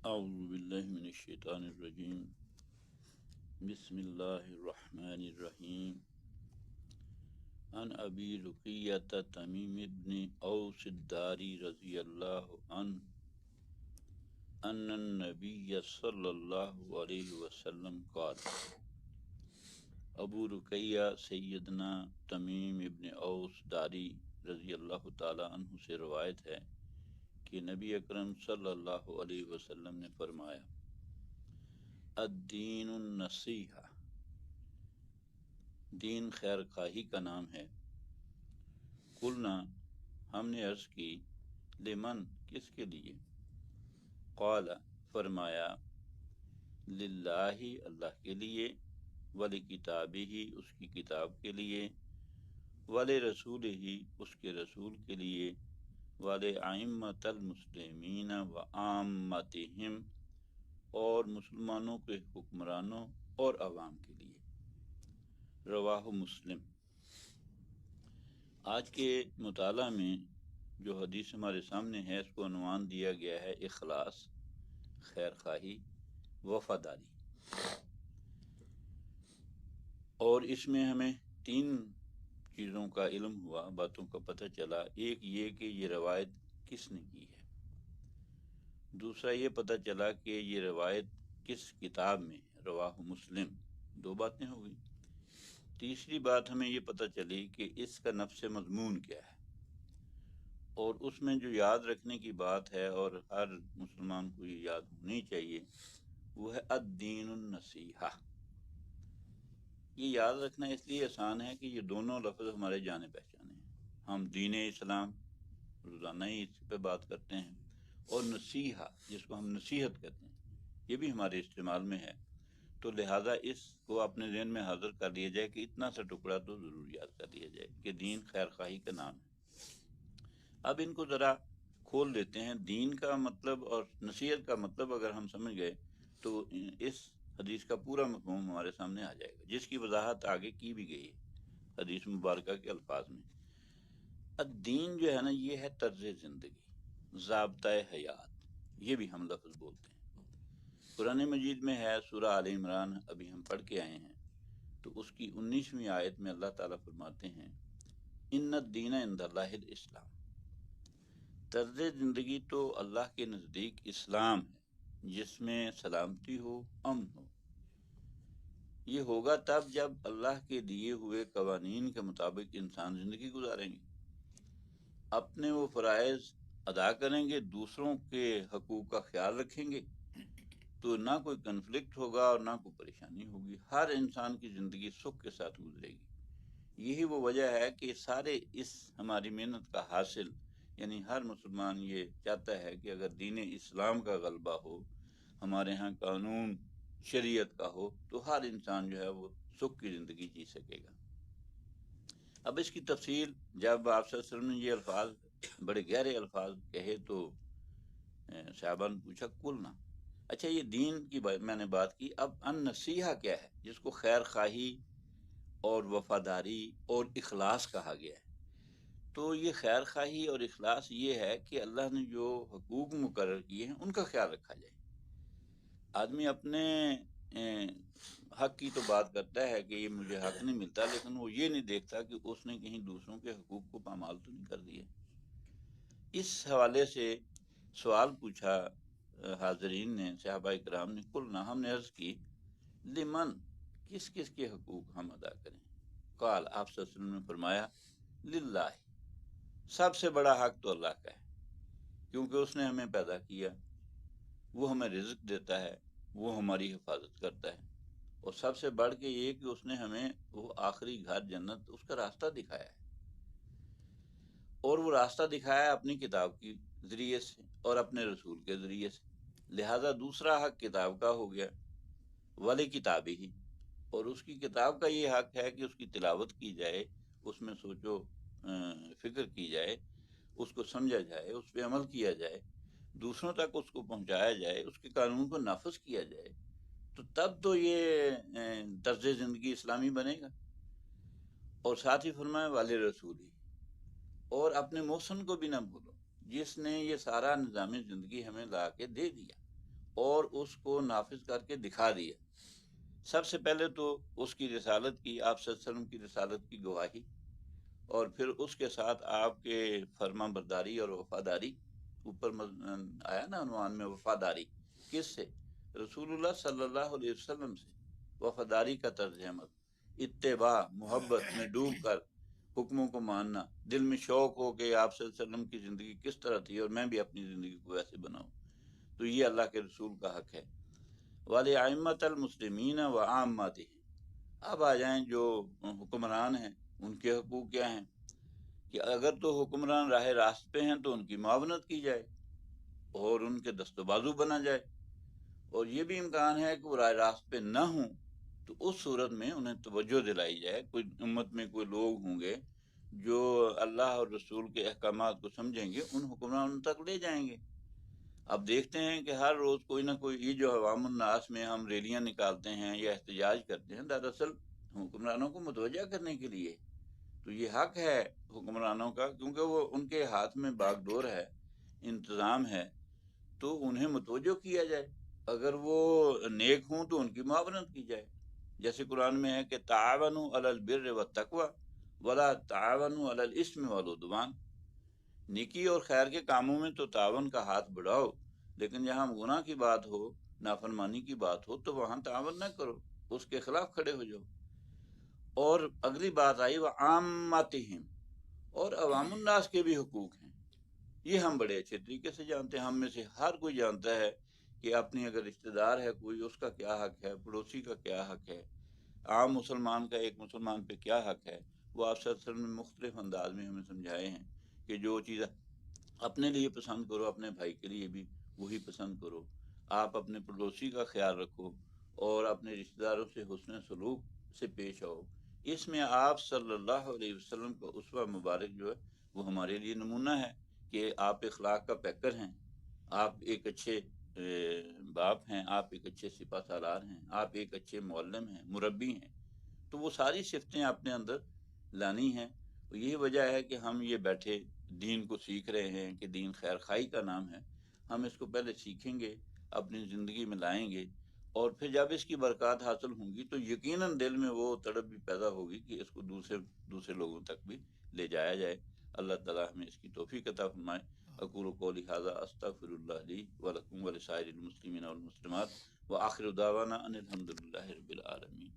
اعوذ باللہ من الشیطان الرجیم بسم اللہ الرحمن الرحیم عن ابی رقیۃ تمیم بن اوس الداری رضی اللہ عنہ ان النبی صلی اللہ علیہ وسلم قال۔ ابو رقیہ سیدنا تمیم ابن اوس داری رضی اللہ تعالی عنہ سے روایت ہے کہ نبی اکرم صلی اللہ علیہ وسلم نے فرمایا، الدین النصیحہ، دین خیر خواہی کا نام ہے۔ قلنا، ہم نے عرض کی، لمن، کس کے لیے؟ قال، فرمایا، للہ، اللہ کے لیے، ولکتابہ، اس کی کتاب کے لیے، ولرسولہ، اس کے رسول کے لیے، ولأئمۃ المسلمین وعامتہم، اور مسلمانوں کے حکمرانوں اور عوام کے لیے۔ رواہ مسلم۔ آج کے مطالعہ میں جو حدیث ہمارے سامنے ہے، اس کو عنوان دیا گیا ہے اخلاص، خیر خواہی، وفاداری۔ اور اس میں ہمیں تین چیزوں کا علم ہوا، باتوں کا پتہ چلا۔ ایک یہ کہ یہ روایت کس نے کی ہے، دوسرا یہ پتہ چلا کہ یہ روایت کس کتاب میں، رواہ مسلم۔ دو باتیں ہو گئی۔ تیسری بات ہمیں یہ پتہ چلی کہ اس کا نفس مضمون کیا ہے، اور اس میں جو یاد رکھنے کی بات ہے اور ہر مسلمان کو یہ یاد ہونی چاہیے، وہ ہے الدین النصیحہ۔ یہ یاد رکھنا اس لیے آسان ہے کہ یہ دونوں لفظ ہمارے جانے پہچانے ہیں۔ ہم دین اسلام روزانہ ہی اس پہ بات کرتے ہیں، اور نصیحہ، جس کو ہم نصیحت کہتے ہیں، یہ بھی ہمارے استعمال میں ہے۔ تو لہٰذا اس کو اپنے ذہن میں حاضر کر لیا جائے کہ اتنا سا ٹکڑا تو ضرور یاد کر لیا جائے کہ دین خیر خواہی کا نام ہے۔ اب ان کو ذرا کھول دیتے ہیں۔ دین کا مطلب اور نصیحت کا مطلب اگر ہم سمجھ گئے تو اس حدیث کا پورا مفہوم ہمارے سامنے آ جائے گا، جس کی وضاحت آگے کی بھی گئی ہے حدیث مبارکہ کے الفاظ میں۔ الدین جو ہے نا، یہ ہے طرز زندگی، ضابطۂ حیات، یہ بھی ہم لفظ بولتے ہیں۔ قرآن مجید میں ہے، سورہ آل عمران ابھی ہم پڑھ کے آئے ہیں، تو اس کی 19ویں آیت میں اللہ تعالیٰ فرماتے ہیں، ان الدین عند اللہ الاسلام۔ طرز زندگی تو اللہ کے نزدیک اسلام ہے، جس میں سلامتی ہو، امن ہو۔ یہ ہوگا تب جب اللہ کے دیے ہوئے قوانین کے مطابق انسان زندگی گزاریں گے، اپنے وہ فرائض ادا کریں گے، دوسروں کے حقوق کا خیال رکھیں گے، تو نہ کوئی کنفلکٹ ہوگا اور نہ کوئی پریشانی ہوگی۔ ہر انسان کی زندگی سکھ کے ساتھ گزرے گی۔ یہی وہ وجہ ہے کہ سارے اس ہماری محنت کا حاصل، یعنی ہر مسلمان یہ چاہتا ہے کہ اگر دین اسلام کا غلبہ ہو، ہمارے ہاں قانون شریعت کا ہو، تو ہر انسان جو ہے وہ سکھ کی زندگی جی سکے گا۔ اب اس کی تفصیل جب آپ صلی اللہ علیہ وسلم نے یہ الفاظ، بڑے گہرے الفاظ کہے، تو صحابہ نے پوچھا، کلنا، اچھا یہ دین کی میں نے بات کی، اب ان نصیحہ کیا ہے، جس کو خیر خواہی اور وفاداری اور اخلاص کہا گیا ہے؟ تو یہ خیر خواہی اور اخلاص یہ ہے کہ اللہ نے جو حقوق مقرر کیے ہیں ان کا خیال رکھا جائے۔ آدمی اپنے حق کی تو بات کرتا ہے کہ یہ مجھے حق نہیں ملتا، لیکن وہ یہ نہیں دیکھتا کہ اس نے کہیں دوسروں کے حقوق کو پامال تو نہیں کر دیا۔ اس حوالے سے سوال پوچھا حاضرین نے، صحابہ اکرام نے، قلنا، ہم نے عرض کی، لمن، کس کس کے حقوق ہم ادا کریں؟ قال، آپ صلی اللہ علیہ وسلم نے فرمایا، للہ، سب سے بڑا حق تو اللہ کا ہے، کیونکہ اس نے ہمیں پیدا کیا، وہ ہمیں رزق دیتا ہے، وہ ہماری حفاظت کرتا ہے، اور سب سے بڑھ کے یہ کہ اس نے ہمیں وہ آخری گھر جنت، اس کا راستہ دکھایا ہے، اور وہ راستہ دکھایا ہے اپنی کتاب کے ذریعے سے اور اپنے رسول کے ذریعے سے۔ لہذا دوسرا حق کتاب کا ہو گیا، ولی کتابی ہی، اور اس کی کتاب کا یہ حق ہے کہ اس کی تلاوت کی جائے، اس میں سوچ و فکر کی جائے، اس کو سمجھا جائے، اس پہ عمل کیا جائے، دوسروں تک اس کو پہنچایا جائے، اس کے قانون کو نافذ کیا جائے، تو تب تو یہ طرز زندگی اسلامی بنے گا۔ اور ساتھ ہی فرمایا، والے رسول ہی، اور اپنے محسن کو بھی نہ بھولو، جس نے یہ سارا نظام زندگی ہمیں لا کے دے دیا، اور اس کو نافذ کر کے دکھا دیا۔ سب سے پہلے تو اس کی رسالت کی، آپ صلی اللہ علیہ وسلم کی رسالت کی گواہی، اور پھر اس کے ساتھ آپ کے فرما برداری اور وفاداری، اوپر آیا نا عنوان میں وفاداری، کس سے؟ رسول اللہ صلی اللہ علیہ وسلم سے۔ وفاداری کا طرز عمل، اتباع، محبت میں ڈوب کر حکموں کو ماننا، دل میں شوق ہو کہ آپ صلی اللہ علیہ وسلم کی زندگی کس طرح تھی اور میں بھی اپنی زندگی کو ویسے بناؤں، تو یہ اللہ کے رسول کا حق ہے۔ وَلِأَئِمَّةِ الْمُسْلِمِينَ وَعَامَّتِهِمْ، اب آ جائیں جو حکمران ہیں، ان کے حقوق کیا ہیں؟ کہ اگر تو حکمران راہ راست پہ ہیں تو ان کی معاونت کی جائے اور ان کے دست و بازو بنا جائے، اور یہ بھی امکان ہے کہ وہ راہ راست پہ نہ ہوں تو اس صورت میں انہیں توجہ دلائی جائے۔ کوئی امت میں کوئی لوگ ہوں گے جو اللہ اور رسول کے احکامات کو سمجھیں گے، ان حکمرانوں تک لے جائیں گے۔ اب دیکھتے ہیں کہ ہر روز کوئی نہ کوئی، یہ جو عوام الناس میں ہم ریلیاں نکالتے ہیں یا احتجاج کرتے ہیں، دراصل حکمرانوں کو متوجہ کرنے کے لیے۔ تو یہ حق ہے حکمرانوں کا، کیونکہ وہ ان کے ہاتھ میں باغ ڈور ہے، انتظام ہے، تو انہیں متوجہ کیا جائے۔ اگر وہ نیک ہوں تو ان کی معاونت کی جائے، جیسے قرآن میں ہے کہ تعاونوا علی البر والتقوی ولا تعاونوا علی الاثم والعدوان، نیکی اور خیر کے کاموں میں تو تعاون کا ہاتھ بڑھاؤ، لیکن جہاں گناہ کی بات ہو، نافرمانی کی بات ہو، تو وہاں تعاون نہ کرو، اس کے خلاف کھڑے ہو جاؤ۔ اور اگلی بات آئی وعامتہم، اور عوام الناس کے بھی حقوق ہیں۔ یہ ہم بڑے اچھے طریقے سے جانتے ہیں، ہم میں سے ہر کوئی جانتا ہے کہ اپنی اگر رشتہ دار ہے کوئی، اس کا کیا حق ہے، پڑوسی کا کیا حق ہے، عام مسلمان کا ایک مسلمان پہ کیا حق ہے۔ وہ آپ صلی اللہ علیہ وسلم نے مختلف انداز میں ہمیں سمجھائے ہیں کہ جو چیز اپنے لیے پسند کرو، اپنے بھائی کے لیے بھی وہی پسند کرو، آپ اپنے پڑوسی کا خیال رکھو اور اپنے رشتہ داروں سے حسن سلوک سے پیش آؤ۔ اس میں آپ صلی اللہ علیہ وسلم کا اسوہ مبارک جو ہے وہ ہمارے لیے نمونہ ہے کہ آپ اخلاق کا پیکر ہیں، آپ ایک اچھے باپ ہیں، آپ ایک اچھے سپہ سالار ہیں، آپ ایک اچھے معلم ہیں، مربی ہیں۔ تو وہ ساری صفتیں اپنے اندر لانی ہیں۔ یہی وجہ ہے کہ ہم یہ بیٹھے دین کو سیکھ رہے ہیں کہ دین خیر خائی کا نام ہے۔ ہم اس کو پہلے سیکھیں گے، اپنی زندگی میں لائیں گے، اور پھر جب اس کی برکات حاصل ہوں گی تو یقیناً دل میں وہ تڑپ بھی پیدا ہوگی کہ اس کو دوسرے لوگوں تک بھی لے جایا جائے۔ اللہ تعالیٰ ہمیں اس کی توفیق عطا فرمائے۔ اقول قولی ھذا استغفر اللہ لی ولکم ولسائر المسلمین والمسلمات وآخر دعوانا ان الحمد للہ رب العالمین۔